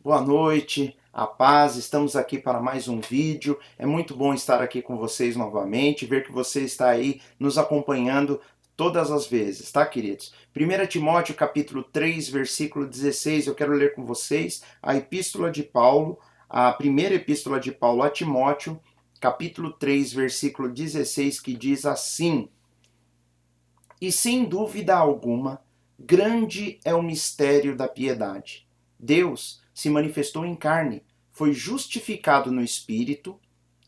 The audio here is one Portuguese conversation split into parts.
Boa noite, a paz, estamos aqui para mais um vídeo. É muito bom estar aqui com vocês novamente, ver que você está aí nos acompanhando todas as vezes, tá, queridos? 1 Timóteo capítulo 3, versículo 16, eu quero ler com vocês a epístola de Paulo, a primeira epístola de Paulo a Timóteo, capítulo 3, versículo 16, que diz assim: E sem dúvida alguma, grande é o mistério da piedade. Deus se manifestou em carne, foi justificado no Espírito,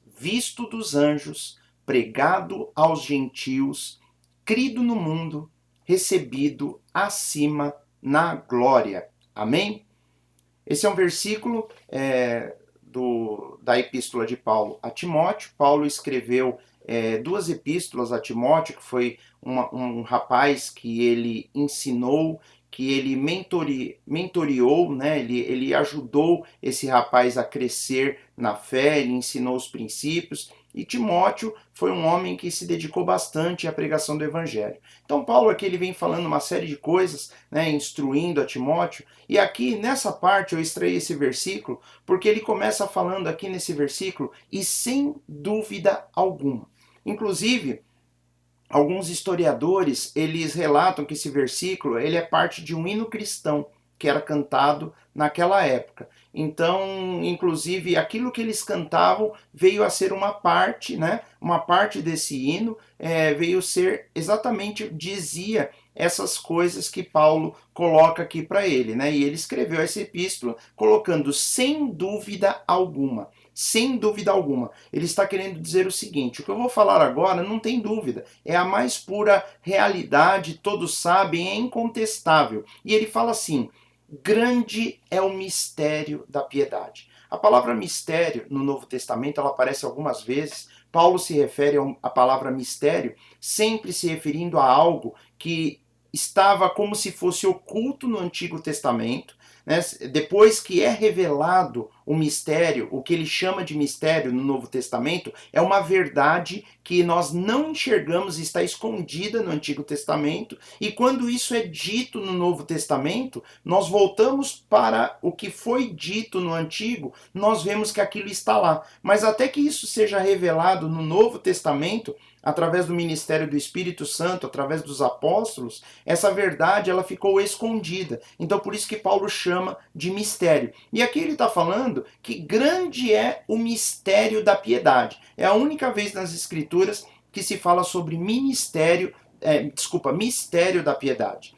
visto dos anjos, pregado aos gentios, crido no mundo, recebido acima na glória. Amém? Esse é um versículo da epístola de Paulo a Timóteo. Paulo escreveu duas epístolas a Timóteo, que foi um rapaz que ele ensinou, que ele mentoreou, né? Ele ajudou esse rapaz a crescer na fé, ele ensinou os princípios. E Timóteo foi um homem que se dedicou bastante à pregação do evangelho. Então Paulo aqui ele vem falando uma série de coisas, né, instruindo a Timóteo. E aqui nessa parte eu extraí esse versículo porque ele começa falando aqui nesse versículo e sem dúvida alguma. Inclusive, alguns historiadores, eles relatam que esse versículo, ele é parte de um hino cristão que era cantado naquela época. Então, inclusive, aquilo que eles cantavam veio a ser uma parte, né? Uma parte desse hino veio ser exatamente, dizia essas coisas que Paulo coloca aqui para ele, né? E ele escreveu essa epístola colocando sem dúvida alguma. Sem dúvida alguma. Ele está querendo dizer o seguinte: o que eu vou falar agora não tem dúvida, é a mais pura realidade, todos sabem, é incontestável. E ele fala assim: grande é o mistério da piedade. A palavra mistério no Novo Testamento ela aparece algumas vezes. Paulo se refere à palavra mistério, sempre se referindo a algo que estava como se fosse oculto no Antigo Testamento, né? Depois que é revelado o mistério, o que ele chama de mistério no Novo Testamento, é uma verdade que nós não enxergamos, está escondida no Antigo Testamento, e quando isso é dito no Novo Testamento, nós voltamos para o que foi dito no Antigo, nós vemos que aquilo está lá. Mas até que isso seja revelado no Novo Testamento, através do ministério do Espírito Santo, através dos apóstolos, essa verdade ela ficou escondida. Então por isso que Paulo chama de mistério. E aqui ele está falando que grande é o mistério da piedade. É a única vez nas Escrituras que se fala sobre mistério da piedade.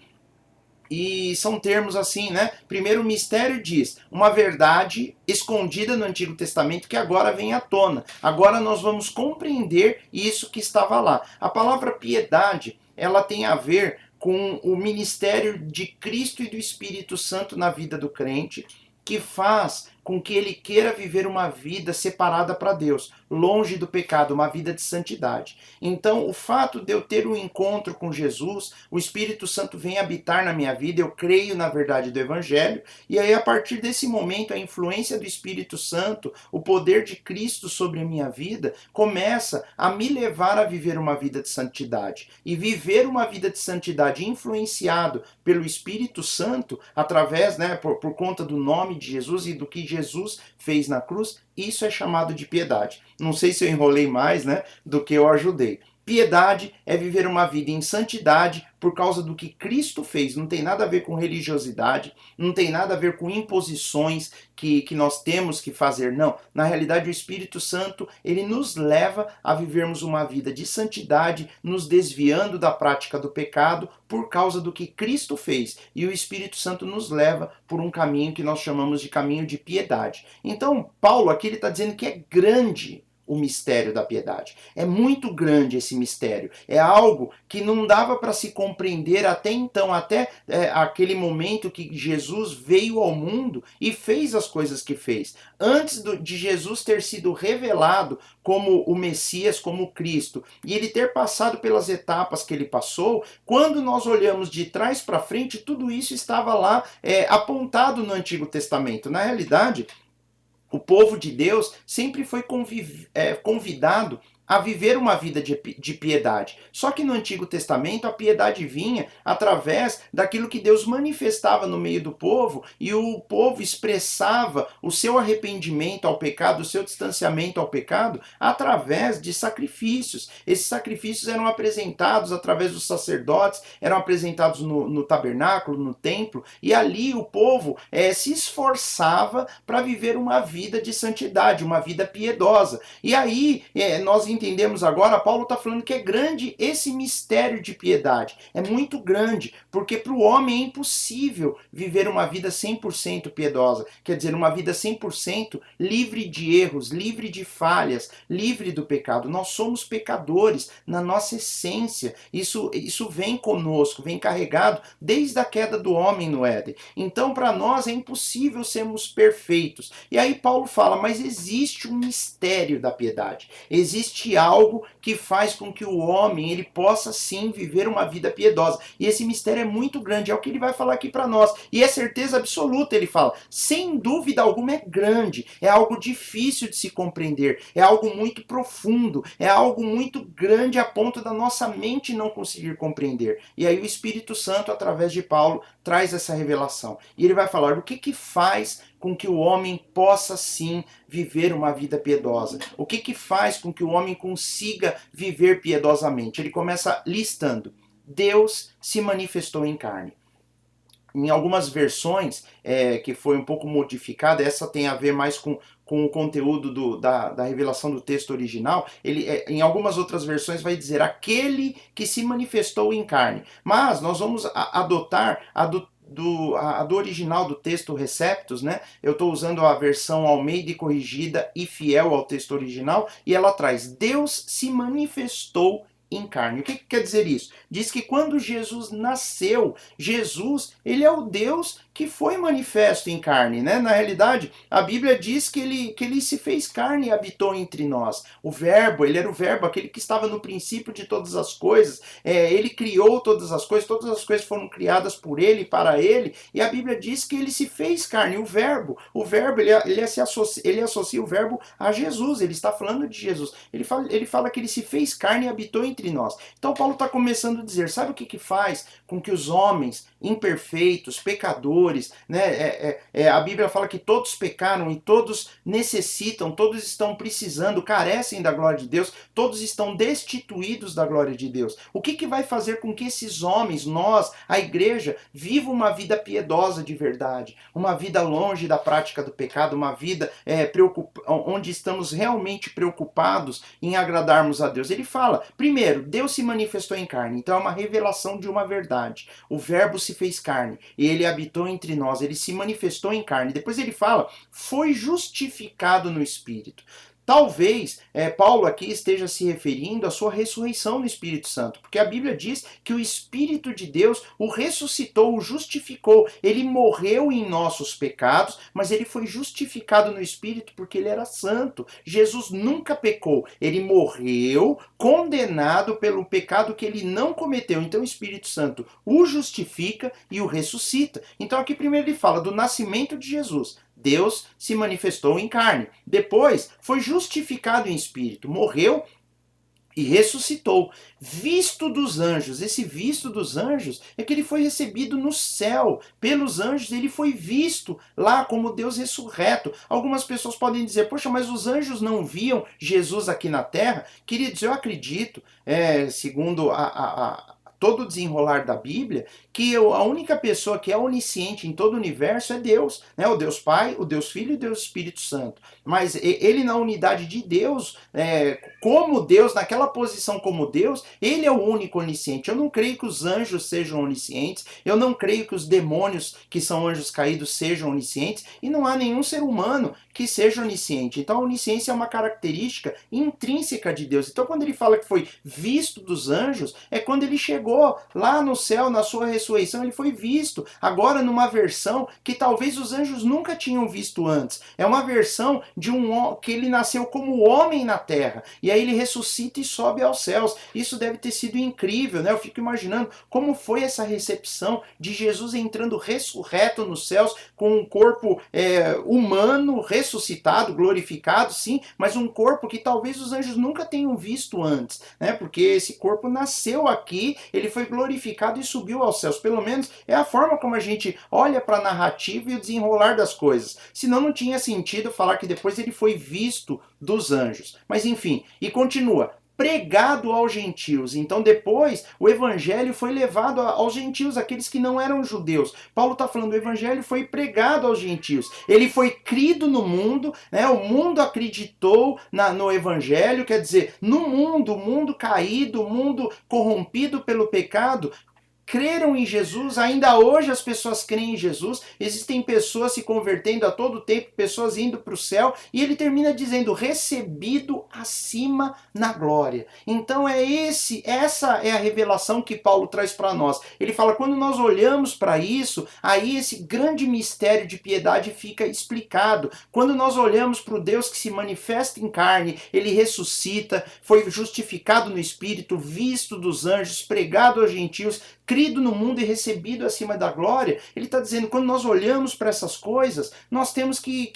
E são termos assim, né? Primeiro, o mistério diz uma verdade escondida no Antigo Testamento que agora vem à tona. Agora nós vamos compreender isso que estava lá. A palavra piedade, ela tem a ver com o ministério de Cristo e do Espírito Santo na vida do crente, que faz com que ele queira viver uma vida separada para Deus, longe do pecado, uma vida de santidade. Então, o fato de eu ter um encontro com Jesus, o Espírito Santo vem habitar na minha vida, eu creio na verdade do Evangelho, e aí a partir desse momento a influência do Espírito Santo, o poder de Cristo sobre a minha vida, começa a me levar a viver uma vida de santidade. E viver uma vida de santidade influenciado pelo Espírito Santo, através, né, por conta do nome de Jesus e do que Jesus fez na cruz, isso é chamado de piedade. Não sei se eu enrolei mais, né, do que eu ajudei. Piedade é viver uma vida em santidade por causa do que Cristo fez. Não tem nada a ver com religiosidade, não tem nada a ver com imposições que nós temos que fazer. Não. Na realidade, o Espírito Santo, ele nos leva a vivermos uma vida de santidade, nos desviando da prática do pecado por causa do que Cristo fez. E o Espírito Santo nos leva por um caminho que nós chamamos de caminho de piedade. Então, Paulo aqui ele está dizendo que é grande o mistério da piedade. É muito grande esse mistério. É algo que não dava para se compreender até então, até aquele momento que Jesus veio ao mundo e fez as coisas que fez. Antes de Jesus ter sido revelado como o Messias, como o Cristo, e ele ter passado pelas etapas que ele passou, quando nós olhamos de trás para frente, tudo isso estava lá apontado no Antigo Testamento. Na realidade, o povo de Deus sempre foi convidado a viver uma vida de piedade. Só que no Antigo Testamento a piedade vinha através daquilo que Deus manifestava no meio do povo, e o povo expressava o seu arrependimento ao pecado, o seu distanciamento ao pecado, através de sacrifícios. Esses sacrifícios eram apresentados através dos sacerdotes, eram apresentados no tabernáculo, no templo, e ali o povo se esforçava para viver uma vida de santidade, uma vida piedosa. E aí nós entendemos agora, Paulo está falando que é grande esse mistério de piedade. É muito grande, porque para o homem é impossível viver uma vida 100% piedosa. Quer dizer, uma vida 100% livre de erros, livre de falhas, livre do pecado. Nós somos pecadores na nossa essência. Isso vem conosco, vem carregado desde a queda do homem no Éden. Então, para nós é impossível sermos perfeitos. E aí Paulo fala, mas existe um mistério da piedade. Existe algo que faz com que o homem ele possa sim viver uma vida piedosa. E esse mistério é muito grande, é o que ele vai falar aqui para nós. E é certeza absoluta, ele fala, sem dúvida alguma é grande, é algo difícil de se compreender, é algo muito profundo, é algo muito grande a ponto da nossa mente não conseguir compreender. E aí o Espírito Santo, através de Paulo, traz essa revelação. E ele vai falar do que faz com que o homem possa sim viver uma vida piedosa. O que faz com que o homem consiga viver piedosamente? Ele começa listando: Deus se manifestou em carne. Em algumas versões, que foi um pouco modificada, essa tem a ver mais com o conteúdo da revelação do texto original, em algumas outras versões vai dizer aquele que se manifestou em carne. Mas nós vamos adotar a do original do texto Receptus, né? Eu estou usando a versão Almeida e corrigida e fiel ao texto original, e ela traz: Deus se manifestou em carne. O que quer dizer isso? Diz que quando Jesus nasceu, Jesus, ele é o Deus que foi manifesto em carne, né? Na realidade, a Bíblia diz que ele se fez carne e habitou entre nós. O Verbo, ele era o Verbo, aquele que estava no princípio de todas as coisas. Ele criou todas as coisas foram criadas por ele e para ele, e a Bíblia diz que ele se fez carne. O Verbo, ele associa o Verbo a Jesus, ele está falando de Jesus. Ele fala que ele se fez carne e habitou entre nós. Então Paulo está começando a dizer, sabe o que faz com que os homens imperfeitos, pecadores, né? A Bíblia fala que todos pecaram e todos necessitam, todos estão precisando, carecem da glória de Deus, todos estão destituídos da glória de Deus. O que vai fazer com que esses homens, nós, a igreja, vivam uma vida piedosa de verdade, uma vida longe da prática do pecado, uma vida onde estamos realmente preocupados em agradarmos a Deus? Ele fala, primeiro, Deus se manifestou em carne, então é uma revelação de uma verdade. O Verbo se fez carne e ele habitou entre nós, ele se manifestou em carne. Depois ele fala, foi justificado no Espírito. Talvez Paulo aqui esteja se referindo à sua ressurreição no Espírito Santo, porque a Bíblia diz que o Espírito de Deus o ressuscitou, o justificou. Ele morreu em nossos pecados, mas ele foi justificado no Espírito porque ele era santo. Jesus nunca pecou, ele morreu condenado pelo pecado que ele não cometeu. Então o Espírito Santo o justifica e o ressuscita. Então aqui primeiro ele fala do nascimento de Jesus. Deus se manifestou em carne. Depois, foi justificado em espírito. Morreu e ressuscitou. Visto dos anjos. Esse visto dos anjos é que ele foi recebido no céu. Pelos anjos, ele foi visto lá como Deus ressurreto. Algumas pessoas podem dizer, poxa, mas os anjos não viam Jesus aqui na terra? Queridos, eu acredito, segundo todo o desenrolar da Bíblia, que a única pessoa que é onisciente em todo o universo é Deus, né? O Deus Pai, o Deus Filho e o Deus Espírito Santo. Mas ele na unidade de Deus, como Deus, naquela posição como Deus, ele é o único onisciente. Eu não creio que os anjos sejam oniscientes, eu não creio que os demônios que são anjos caídos sejam oniscientes, e não há nenhum ser humano que seja onisciente. Então a onisciência é uma característica intrínseca de Deus. Então quando ele fala que foi visto dos anjos, é quando ele chegou chegou lá no céu, na sua ressurreição, ele foi visto, agora numa versão que talvez os anjos nunca tinham visto antes. É uma versão de que ele nasceu como homem na terra, e aí ele ressuscita e sobe aos céus. Isso deve ter sido incrível, né? Eu fico imaginando como foi essa recepção de Jesus entrando ressurreto nos céus, com um corpo humano, ressuscitado, glorificado, sim, mas um corpo que talvez os anjos nunca tenham visto antes, né? Porque esse corpo nasceu aqui, ele foi glorificado e subiu aos céus. Pelo menos é a forma como a gente olha para a narrativa e o desenrolar das coisas. Senão não tinha sentido falar que depois ele foi visto dos anjos. Mas enfim, e continua. Pregado aos gentios. Então depois o evangelho foi levado aos gentios, aqueles que não eram judeus. Paulo está falando, o evangelho foi pregado aos gentios. Ele foi crido no mundo, né? O mundo acreditou no evangelho, quer dizer, no mundo, o mundo caído, o mundo corrompido pelo pecado, creram em Jesus, ainda hoje as pessoas creem em Jesus, existem pessoas se convertendo a todo tempo, pessoas indo para o céu, e ele termina dizendo, recebido acima na glória. Então essa é a revelação que Paulo traz para nós. Ele fala, quando nós olhamos para isso, aí esse grande mistério de piedade fica explicado. Quando nós olhamos para o Deus que se manifesta em carne, ele ressuscita, foi justificado no Espírito, visto dos anjos, pregado aos gentios, crido no mundo e recebido acima da glória, ele está dizendo, quando nós olhamos para essas coisas, nós temos que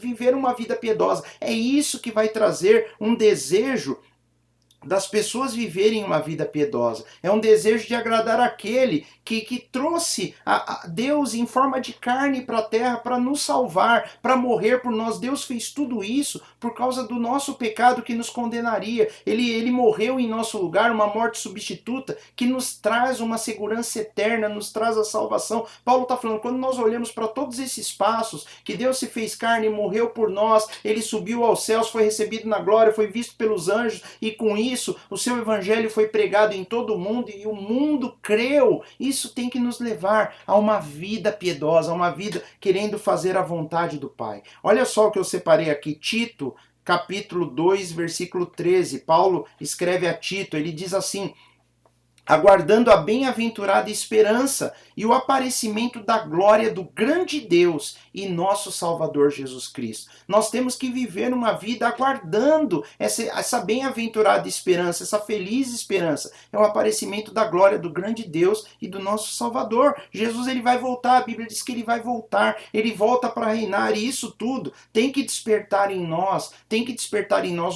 viver uma vida piedosa. É isso que vai trazer um desejo das pessoas viverem uma vida piedosa. É um desejo de agradar aquele que trouxe a Deus em forma de carne para a terra para nos salvar, para morrer por nós. Deus fez tudo isso por causa do nosso pecado que nos condenaria. Ele morreu em nosso lugar, uma morte substituta que nos traz uma segurança eterna, nos traz a salvação. Paulo está falando, quando nós olhamos para todos esses passos, que Deus se fez carne, morreu por nós, ele subiu aos céus, foi recebido na glória, foi visto pelos anjos, e com isso o seu evangelho foi pregado em todo o mundo e o mundo creu. Isso tem que nos levar a uma vida piedosa, a uma vida querendo fazer a vontade do Pai. Olha só o que eu separei aqui, Tito, capítulo 2, versículo 13. Paulo escreve a Tito, ele diz assim, aguardando a bem-aventurada esperança e o aparecimento da glória do grande Deus e nosso Salvador Jesus Cristo. Nós temos que viver uma vida aguardando essa bem-aventurada esperança, essa feliz esperança. É o aparecimento da glória do grande Deus e do nosso Salvador. Jesus, ele vai voltar, a Bíblia diz que ele vai voltar, ele volta para reinar, e isso tudo tem que despertar em nós,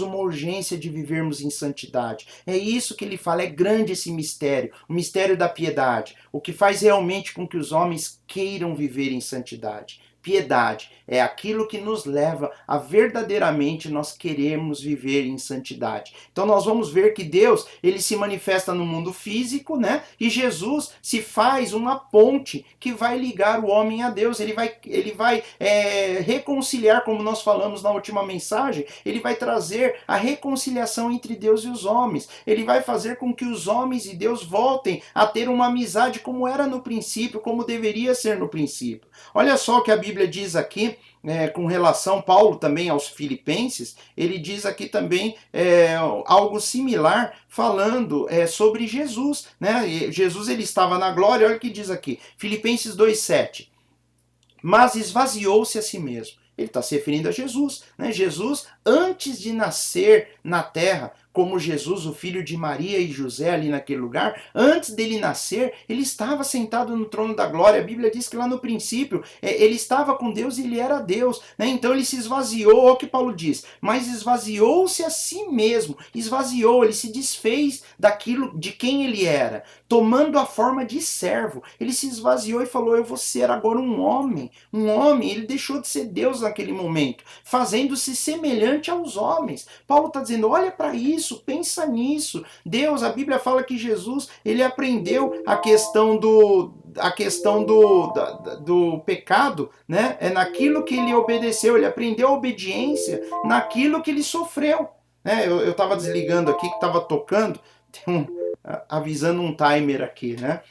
uma urgência de vivermos em santidade. É isso que ele fala, é grande esse mistério, o mistério da piedade, o que faz realmente com que os homens queiram viver em santidade. Piedade é aquilo que nos leva a verdadeiramente nós queremos viver em santidade. Então nós vamos ver que Deus, ele se manifesta no mundo físico, né? E Jesus se faz uma ponte que vai ligar o homem a Deus. Ele vai reconciliar, como nós falamos na última mensagem, ele vai trazer a reconciliação entre Deus e os homens. Ele vai fazer com que os homens e Deus voltem a ter uma amizade como era no princípio, como deveria ser no princípio. Olha só o que a Bíblia diz aqui, com relação, Paulo também aos Filipenses, ele diz aqui também algo similar, falando sobre Jesus, né? Jesus, ele estava na glória, olha o que diz aqui, Filipenses 2,7, mas esvaziou-se a si mesmo. Ele está se referindo a Jesus, né? Jesus, antes de nascer na terra, como Jesus, o filho de Maria e José ali naquele lugar, antes dele nascer, ele estava sentado no trono da glória. A Bíblia diz que lá no princípio, ele estava com Deus e ele era Deus, né? Então ele se esvaziou, olha o que Paulo diz, mas esvaziou-se a si mesmo, esvaziou, ele se desfez daquilo de quem ele era, tomando a forma de servo. Ele se esvaziou e falou, eu vou ser agora um homem, ele deixou de ser Deus naquele momento, fazendo-se semelhante aos homens. Paulo está dizendo, olha para isso, pensa nisso. Deus, a Bíblia fala que Jesus, ele aprendeu a questão do pecado, né? É naquilo que ele obedeceu, ele aprendeu a obediência naquilo que ele sofreu. Né? Eu estava desligando aqui, que estava tocando, avisando um timer aqui, né?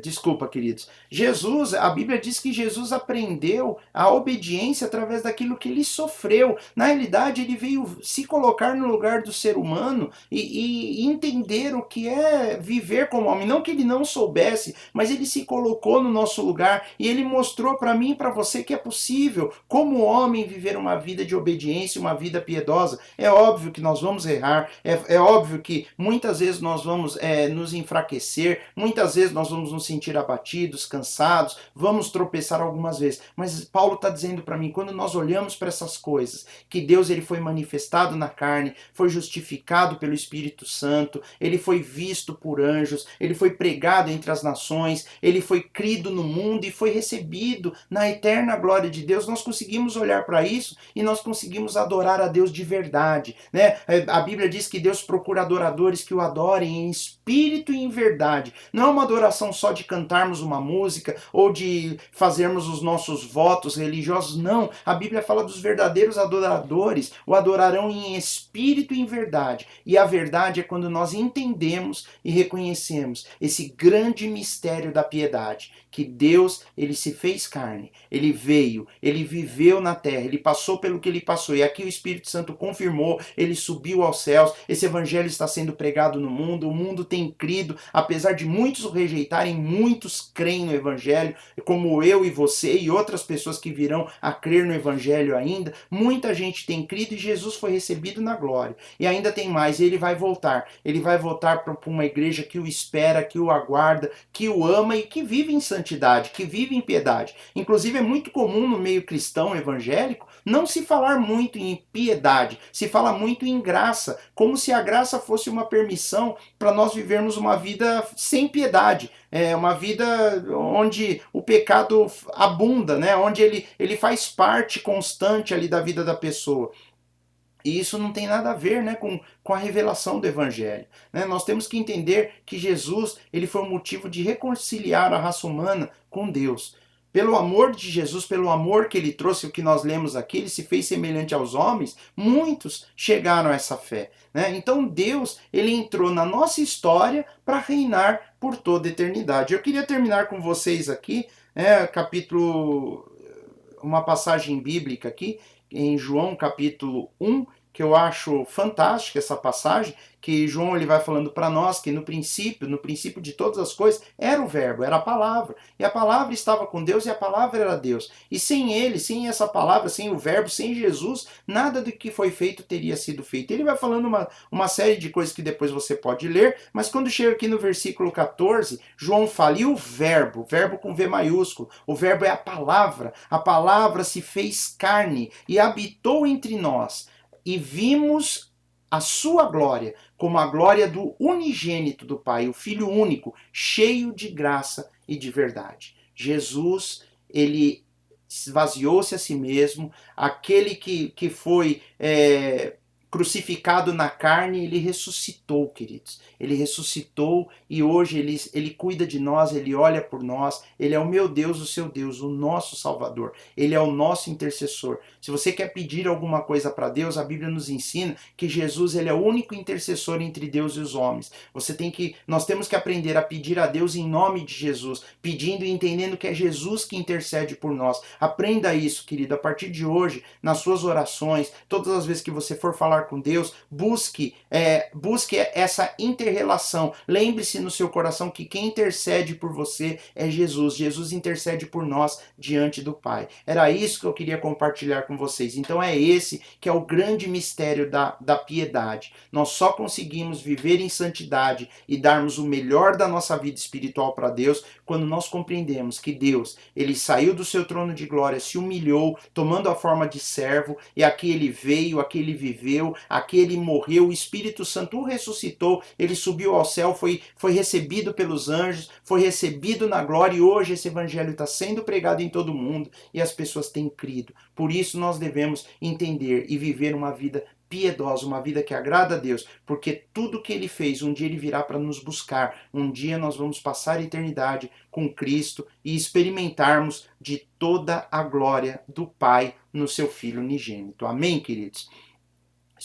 Desculpa, queridos. Jesus, a Bíblia diz que Jesus aprendeu a obediência através daquilo que ele sofreu. Na realidade, ele veio se colocar no lugar do ser humano e entender o que é viver como homem. Não que ele não soubesse, mas ele se colocou no nosso lugar e ele mostrou para mim e para você que é possível, como homem, viver uma vida de obediência, uma vida piedosa. É óbvio que nós vamos errar, é óbvio que muitas vezes nós vamos nos enfraquecer, muitas vezes nós vamos nos sentir abatidos, cansados, vamos tropeçar algumas vezes. Mas Paulo está dizendo para mim, quando nós olhamos para essas coisas, que Deus ele foi manifestado na carne, foi justificado pelo Espírito Santo, ele foi visto por anjos, ele foi pregado entre as nações, ele foi crido no mundo e foi recebido na eterna glória de Deus, nós conseguimos olhar para isso e nós conseguimos adorar a Deus de verdade, né? A Bíblia diz que Deus procura adoradores que o adorem em espírito e em verdade. Não é uma adoração só de cantarmos uma música ou de fazermos os nossos votos religiosos, não. A Bíblia fala dos verdadeiros adoradores, o adorarão em espírito e em verdade. E a verdade é quando nós entendemos e reconhecemos esse grande mistério da piedade, que Deus, ele se fez carne, ele veio, ele viveu na terra, ele passou pelo que ele passou, e aqui o Espírito Santo confirmou, ele subiu aos céus, esse evangelho está sendo pregado no mundo, o mundo tem crido, apesar de muitos o rejeitarem, muitos creem no evangelho, como eu e você e outras pessoas que virão a crer no evangelho ainda, muita gente tem crido e Jesus foi recebido na glória. E ainda tem mais, ele vai voltar para uma igreja que o espera, que o aguarda, que o ama e que vive em santidade, que vive em piedade. Inclusive é muito comum no meio cristão evangélico não se falar muito em piedade, se fala muito em graça, como se a graça fosse uma permissão para nós vivermos uma vida sem piedade, uma vida onde o pecado abunda, né? Onde ele faz parte constante ali da vida da pessoa. E isso não tem nada a ver, né, com a revelação do Evangelho. Né? Nós temos que entender que Jesus ele foi o motivo de reconciliar a raça humana com Deus. Pelo amor de Jesus, pelo amor que ele trouxe, o que nós lemos aqui, ele se fez semelhante aos homens, muitos chegaram a essa fé. Né? Então Deus ele entrou na nossa história para reinar por toda a eternidade. Eu queria terminar com vocês aqui, capítulo, uma passagem bíblica aqui, em João capítulo 1, que eu acho fantástica essa passagem, que João ele vai falando para nós que no princípio de todas as coisas, era o verbo, era a palavra. E a palavra estava com Deus e a palavra era Deus. E sem ele, sem essa palavra, sem o verbo, sem Jesus, nada do que foi feito teria sido feito. Ele vai falando uma série de coisas que depois você pode ler, mas quando chega aqui no versículo 14, João fala, e o verbo com V maiúsculo, o verbo é a palavra se fez carne e habitou entre nós, e vimos a sua glória, como a glória do unigênito do Pai, o Filho único, cheio de graça e de verdade. Jesus, ele esvaziou-se a si mesmo, aquele que foi crucificado na carne, ele ressuscitou, queridos. Ele ressuscitou e hoje ele cuida de nós, ele olha por nós, ele é o meu Deus, o seu Deus, o nosso Salvador. Ele é o nosso intercessor. Se você quer pedir alguma coisa para Deus, a Bíblia nos ensina que Jesus ele é o único intercessor entre Deus e os homens. Nós temos que aprender a pedir a Deus em nome de Jesus, pedindo e entendendo que é Jesus que intercede por nós. Aprenda isso, querido, a partir de hoje, nas suas orações, todas as vezes que você for falar com Deus, busque essa inter-relação. Lembre-se no seu coração que quem intercede por você é Jesus. Jesus intercede por nós diante do Pai. Era isso que eu queria compartilhar com vocês. Então é esse que é o grande mistério da piedade. Nós só conseguimos viver em santidade e darmos o melhor da nossa vida espiritual para Deus quando nós compreendemos que Deus, ele saiu do seu trono de glória, se humilhou, tomando a forma de servo, e aqui ele veio, aqui ele viveu, aqui ele morreu, o Espírito Santo o ressuscitou, ele subiu ao céu, foi recebido pelos anjos, foi recebido na glória, e hoje esse evangelho está sendo pregado em todo mundo e as pessoas têm crido. Por isso nós devemos entender e viver uma vida piedosa, uma vida que agrada a Deus, porque tudo que ele fez, um dia ele virá para nos buscar, um dia nós vamos passar a eternidade com Cristo e experimentarmos de toda a glória do Pai no seu Filho unigênito. Amém, queridos?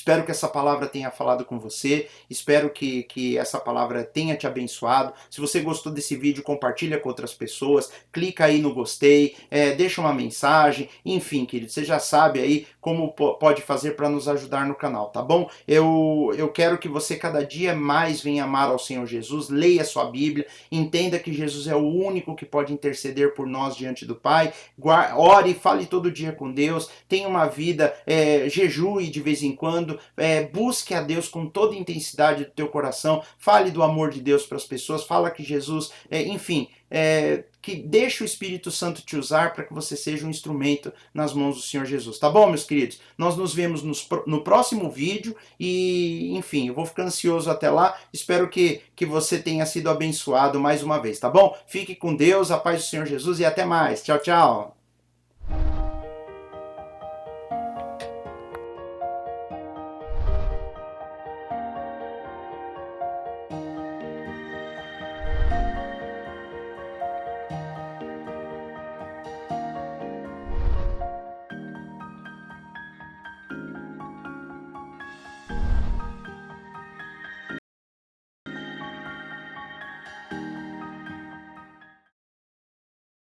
Espero que essa palavra tenha falado com você, espero que essa palavra tenha te abençoado. Se você gostou desse vídeo, compartilha com outras pessoas, clica aí no gostei, deixa uma mensagem, enfim, querido, você já sabe aí como pode fazer para nos ajudar no canal, tá bom? Eu quero que você cada dia mais venha amar ao Senhor Jesus, leia sua Bíblia, entenda que Jesus é o único que pode interceder por nós diante do Pai, ore, fale todo dia com Deus, tenha uma vida, jejue de vez em quando, busque a Deus com toda a intensidade do teu coração, fale do amor de Deus para as pessoas, fala que Jesus, enfim, que deixe o Espírito Santo te usar para que você seja um instrumento nas mãos do Senhor Jesus. Tá bom, meus queridos? Nós nos vemos no próximo vídeo e, enfim, eu vou ficar ansioso até lá. Espero que você tenha sido abençoado mais uma vez, tá bom? Fique com Deus, a paz do Senhor Jesus e até mais. Tchau, tchau.